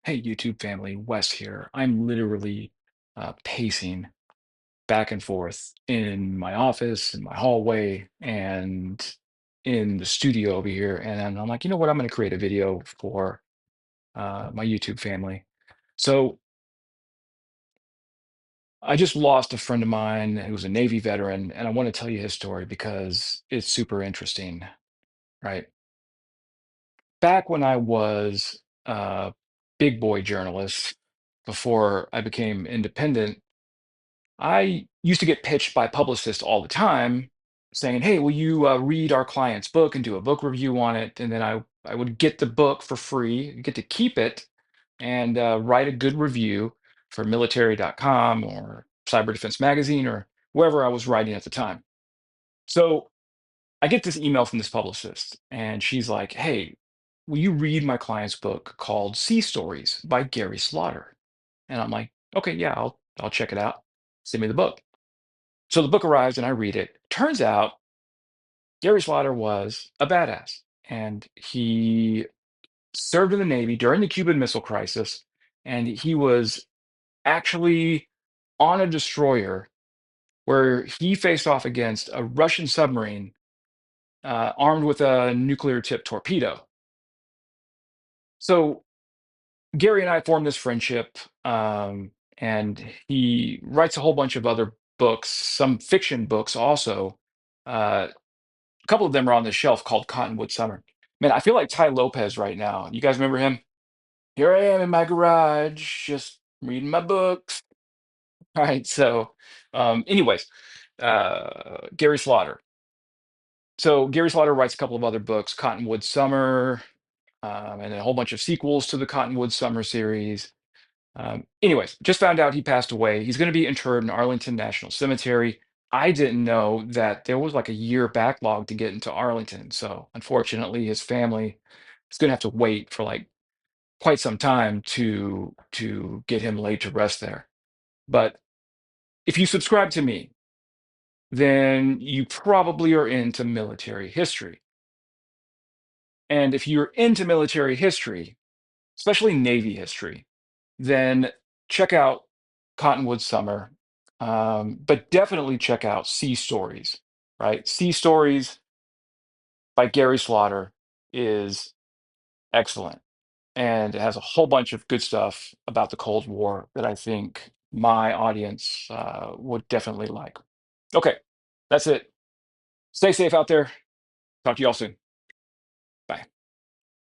Hey, YouTube family, Wes here. I'm literally pacing back and forth in my office, in my hallway, and in the studio over here. And I'm like, you know what? I'm going to create a video for my YouTube family. So I just lost a friend of mine who was a Navy veteran, and I want to tell you his story because it's super interesting, right? Back when I was a big boy journalist, before I became independent, I used to get pitched by publicists all the time saying, "Hey, will you read our client's book and do a book review on it?" And then I would get the book for free, get to keep it, and write a good review for military.com or Cyber Defense Magazine or wherever I was writing at the time. So I get this email from this publicist, and she's like, "Hey, will you read my client's book called Sea Stories by Gary Slaughter?" And I'm like, "Okay, yeah, I'll check it out. Send me the book." So the book arrives and I read it. Turns out Gary Slaughter was a badass, and he served in the Navy during the Cuban Missile Crisis, and he was actually on a destroyer where he faced off against a Russian submarine armed with a nuclear tipped torpedo. So Gary and I formed this friendship, and he writes a whole bunch of other books, some fiction books also. A couple of them are on the shelf called Cottonwood Summer. Man, I feel like Ty Lopez right now. You guys remember him? Here I am in my garage, just reading my books. All right. So, anyways, Gary Slaughter. So Gary Slaughter writes a couple of other books, Cottonwood Summer, and a whole bunch of sequels to the Cottonwood Summer series. Anyways, just found out he passed away. He's going to be interred in Arlington National Cemetery. I didn't know that there was like a year backlog to get into Arlington. So unfortunately, his family is going to have to wait for like quite some time to get him laid to rest there. But if you subscribe to me, then you probably are into military history. And if you're into military history, especially Navy history, then check out Cottonwood Summer. But definitely check out Sea Stories, right? Sea Stories by Gary Slaughter is excellent. And it has a whole bunch of good stuff about the Cold War that I think my audience would definitely like. Okay, that's it. Stay safe out there. Talk to y'all soon.